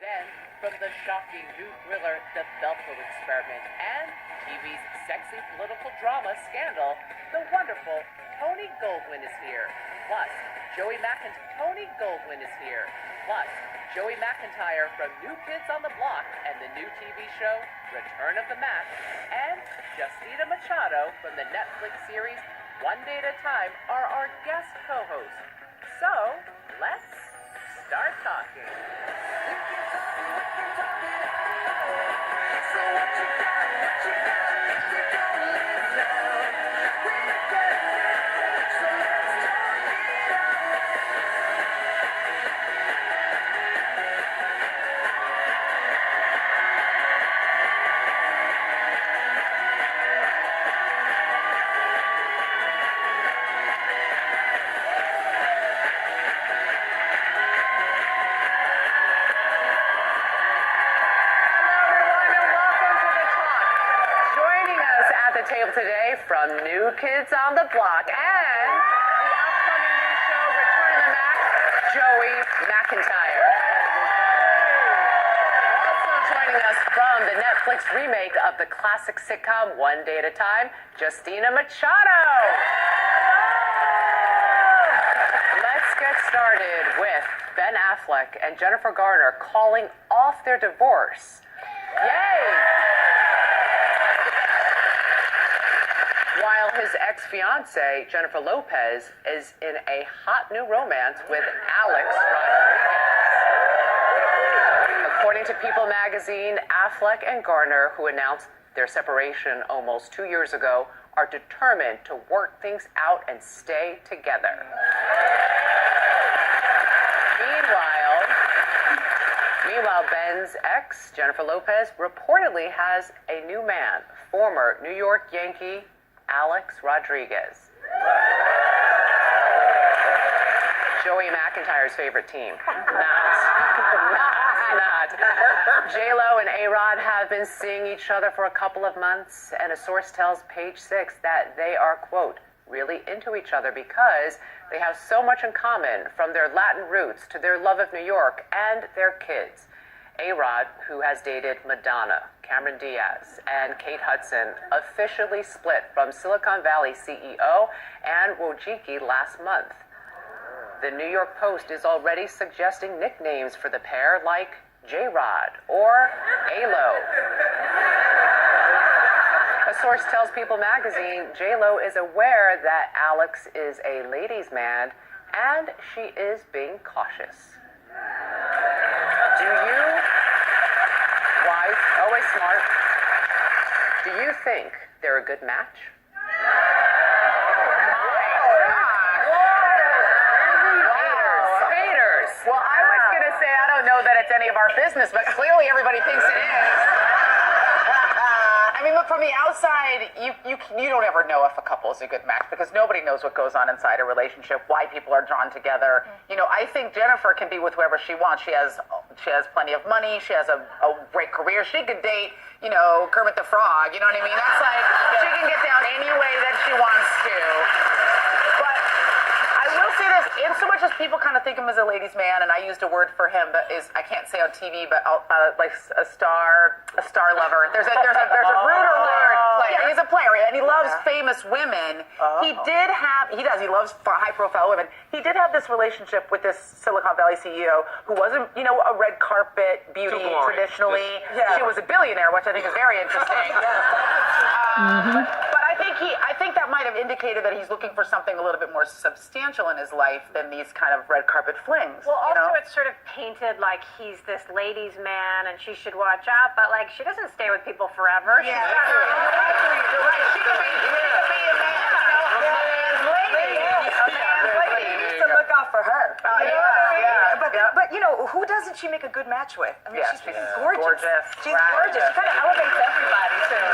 Then, from the shocking new thriller, The Belko Experiment, and TV's sexy political drama, Scandal, the wonderful Tony Goldwyn is here. Plus, Joey McIntyre from New Kids on the Block and the new TV show, Return of the Mac, and Justina Machado from the Netflix series One Day at a Time are our guest co-hosts. So, let's start talking. Table today from New Kids on the Block and the upcoming new show, Return of the Mac, Joey McIntyre. Also joining us from the Netflix remake of the classic sitcom One Day at a Time, Justina Machado. Let's get started with Ben Affleck and Jennifer Garner calling off their divorce. Yay! While his ex-fiancée, Jennifer Lopez, is in a hot new romance with Alex Rodriguez. According to People magazine, Affleck and Garner, who announced their separation almost 2 years ago, are determined to work things out and stay together. Meanwhile, Ben's ex, Jennifer Lopez, reportedly has a new man, former New York Yankee Alex Rodriguez. Joey McIntyre's favorite team. Not. J-Lo and A-Rod have been seeing each other for a couple of months, and a source tells Page Six that they are, quote, really into each other because they have so much in common, from their Latin roots to their love of New York and their kids. A-Rod, who has dated Madonna, Cameron Diaz, and Kate Hudson, officially split from Silicon Valley CEO Anne Wojcicki last month. The New York Post is already suggesting nicknames for the pair like J-Rod or A-Lo. A source tells People magazine J-Lo is aware that Alex is a ladies' man and she is being cautious. Do you, wise, always smart, do you think they're a good match? Haters. Well, I was going to say I don't know that it's any of our business, but clearly everybody thinks it is. I mean, look, from the outside, you don't ever know if a couple is a good match because nobody knows what goes on inside a relationship, why people are drawn together. You know, I think Jennifer can be with whoever she wants. She has plenty of money. She has a great career. She could date, you know, Kermit the Frog. You know what I mean? That's like, she can get down any way that she wants to. But I will say this, in so much as people kind of think him as a ladies' man, and I used a word for him that is, I can't say on TV, but like a star lover. There's a ruder word. Yeah, he's a player, and he loves famous women. He loves high-profile women. He did have this relationship with this Silicon Valley CEO who wasn't, you know, a red carpet beauty traditionally. She was a billionaire, which I think is very interesting. But I think that might have indicated that he's looking for something a little bit more substantial in his life than these kind of red carpet flings. Well, also it's sort of painted like he's this ladies' man and she should watch out, but like she doesn't stay with people forever. Yeah, you're right. She could be a man, you know, a man's lady. You need to look out for her. But you know, who doesn't she make a good match with? I mean, she's gorgeous. She's gorgeous. She kind of elevates everybody too.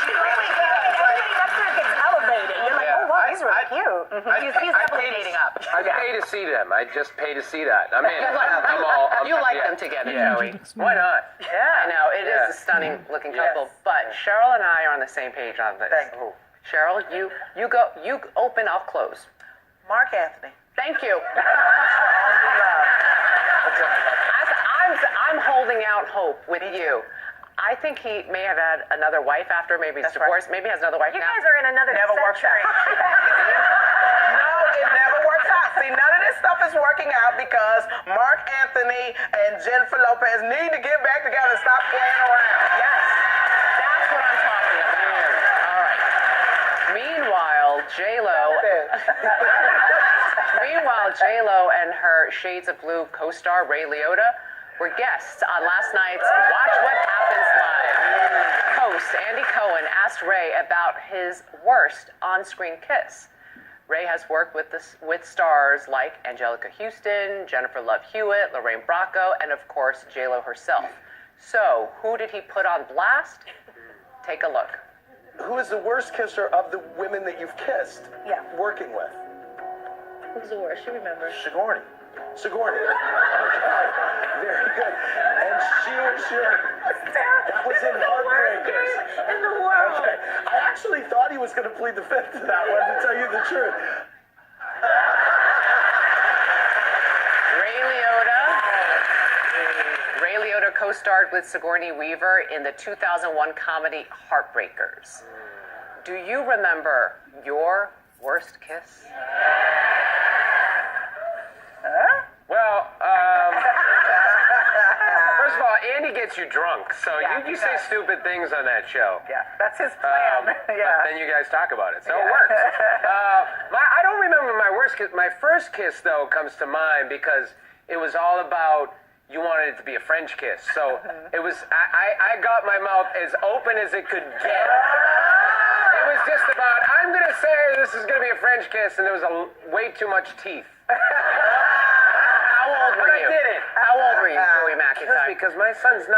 She really does. Everybody next to her gets elevated. You're like, oh wow, he's really cute. He's definitely dating up. I pay to see them. I just pay to see that. I mean, You like them together, Joey. Why not? Yeah. I know, it is a stunning looking couple, but Cheryl and I are on the same page on this. Cheryl, you open, I'll close. Mark Anthony. Thank you. I'm holding out hope with you. I think he may have had another wife after, maybe he's divorced, maybe he has another wife You now. guys are in another Never works century. No, it never works out. See, none of this stuff is working out because Mark Anthony and Jennifer Lopez need to get back together and stop playing around. Yes, that's what I'm talking about. All right. Meanwhile, J-Lo and her Shades of Blue co-star Ray Liotta were guests on last night's Watch What Happens Live. Host Andy Cohen asked Ray about his worst on-screen kiss. Ray has worked with stars like Angelica Houston, Jennifer Love Hewitt, Lorraine Bracco, and of course J-Lo herself. So, who did he put on blast? Take a look. Who is the worst kisser of the women that you've kissed? Yeah. Working with? Who's the worst? She remembers. Sigourney. Okay. Very good. And she was your... That was in Heartbreakers. In the world. Okay. I actually thought he was going to plead the fifth to that one, to tell you the truth. Ray Liotta co-starred with Sigourney Weaver in the 2001 comedy Heartbreakers. Do you remember your worst kiss? Well, first of all, Andy gets you drunk, so you say stupid things on that show. Yeah, that's his plan. But then you guys talk about it, so it works. I don't remember my worst kiss. My first kiss, though, comes to mind because it was all about you wanted it to be a French kiss. So it was, I got my mouth as open as it could get. It was just about, I'm going to say this is going to be a French kiss, and there was way too much teeth. How old were you? I did it. How old were you, Joey McIntyre? Because my son's 9,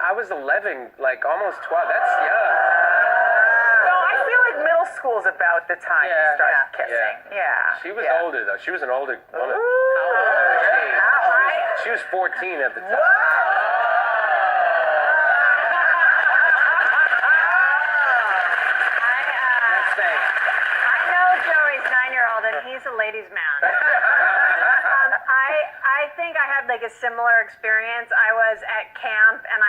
I was 11, like almost 12. That's young. No, I feel like middle school's about the time you start kissing. Yeah. She was older, though. She was an older woman. How old was she? She was 14 at the time. I know Joey's 9-year-old, and he's a ladies' man. I think I had like a similar experience. I was at camp, and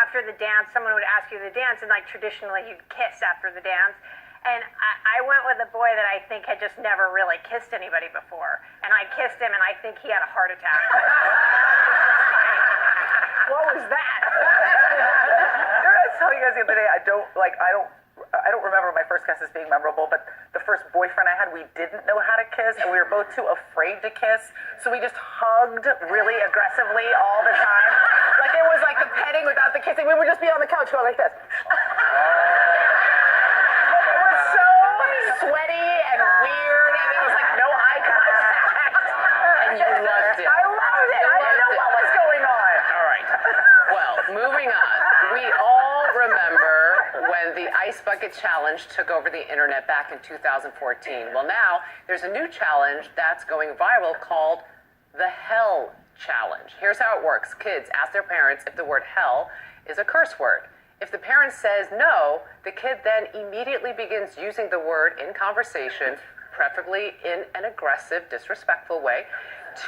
after the dance, someone would ask you to dance, and like traditionally you'd kiss after the dance. And I went with a boy that I think had just never really kissed anybody before. And I kissed him, and I think he had a heart attack. What was that? Did I tell you guys the other day? I don't remember my first kiss as being memorable, but the first boyfriend I had, we didn't know how to kiss, and we were both too afraid to kiss, so we just hugged really aggressively all the time. Like it was like the petting without the kissing. We would just be on the couch going like this. It was so sweaty and weird, and it was like no eye contact. And you loved it. I loved it. I didn't know what was going on. All right. Well, moving on. We all remember when the Ice Bucket Challenge took over the internet back in 2014. Well, now there's a new challenge that's going viral called the Hell Challenge. Here's how it works. Kids ask their parents if the word hell is a curse word. If the parent says no, the kid then immediately begins using the word in conversation, preferably in an aggressive, disrespectful way,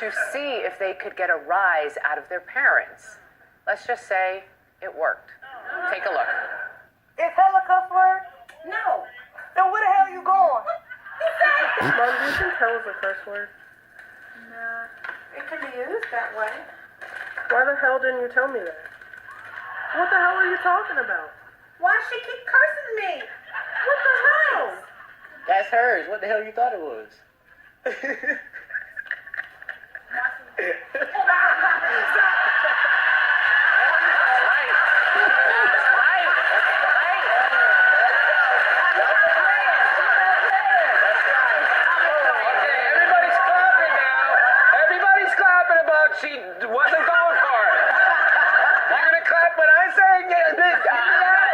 to see if they could get a rise out of their parents. Let's just say it worked. Take a look. Is hell a cuss word? No. Then where the hell you going? Mom, do you think hell is a curse word? No. It can be used that way. Why the hell didn't you tell me that? What the hell are you talking about? Why she keep cursing me? What the hell? That's hers. What the hell you thought it was? Everybody's clapping now. Everybody's clapping about she wasn't going for it. You're gonna clap when I say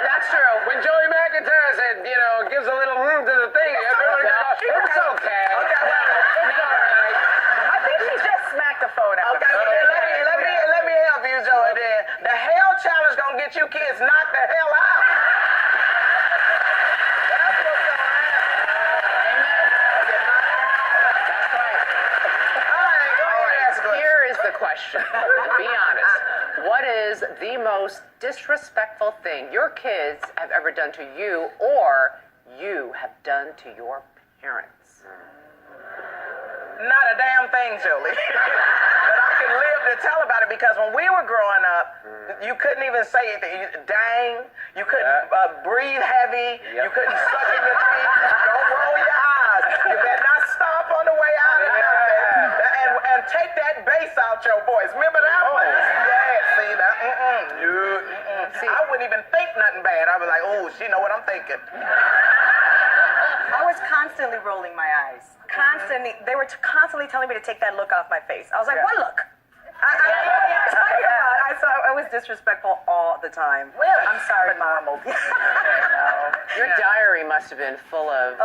That's true. when Joey McIntyre said, gives a little room to the thing. Everybody goes, it's okay. It's all right. I think she just smacked the phone out. Okay, let me help you, Joey. Then the Hell Challenge gonna get you kids knocked the hell out. That's what's gonna happen. That's right. All right, go ahead. Here is the question. Be honest. What is the most disrespectful thing your kids have ever done to you or you have done to your parents? Not a damn thing, Julie. But I can live to tell about it because when we were growing up, you couldn't even say anything. Dang, you couldn't breathe heavy. Yep. You couldn't suck in your teeth. Don't roll your eyes. You better not stop on the way out of there. And take that bass out your voice. Remember that one? Yeah, see that? See, I wouldn't even think nothing bad. I was like, oh, she know what I'm thinking. I was constantly rolling my eyes. Constantly. They were constantly telling me to take that look off my face. I was like, what look? I was disrespectful all the time. Really? I'm sorry, Mom. Your diary must have been full of.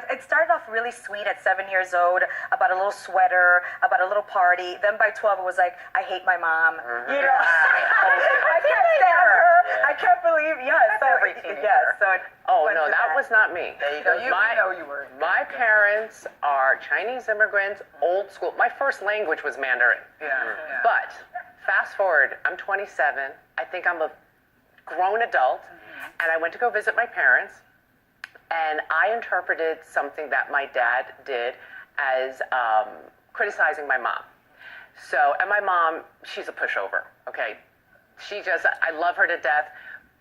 It started off really sweet at 7 years old, about a little sweater, about a little party. Then by 12, it was like, I hate my mom. You know, I can't stand her. I can't believe, every teenager. No, that was not me. There you go. You know you were. My parents are Chinese immigrants, old school. My first language was Mandarin. Yeah. But fast forward, I'm 27. I think I'm a grown adult, and I went to go visit my parents, and I interpreted something that my dad did as criticizing my mom. So, and my mom, she's a pushover, okay? I love her to death,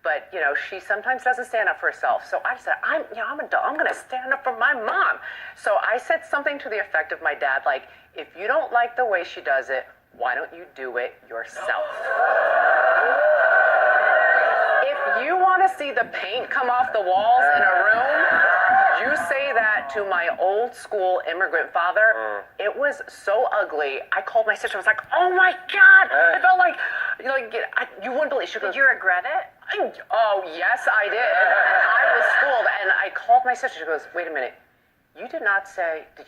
but, you know, she sometimes doesn't stand up for herself. So I said, I'm an adult, I'm gonna stand up for my mom. So I said something to the effect of my dad, like, if you don't like the way she does it, why don't you do it yourself? If you want to see the paint come off the walls in a room, you say that to my old school immigrant father. It was so ugly. I called my sister. I was like, oh my God. I felt like, you wouldn't believe. She goes, Did you regret it? oh, yes, I did. I was schooled, and I called my sister. She goes, wait a minute. Did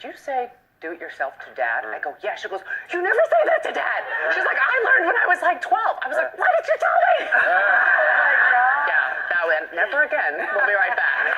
you say do it yourself to Dad? I go, yeah. She goes, you never say that to Dad. She's like, I learned when I was like 12. I was like, why did you tell me? Oh my God. Yeah, that went never again. We'll be right back.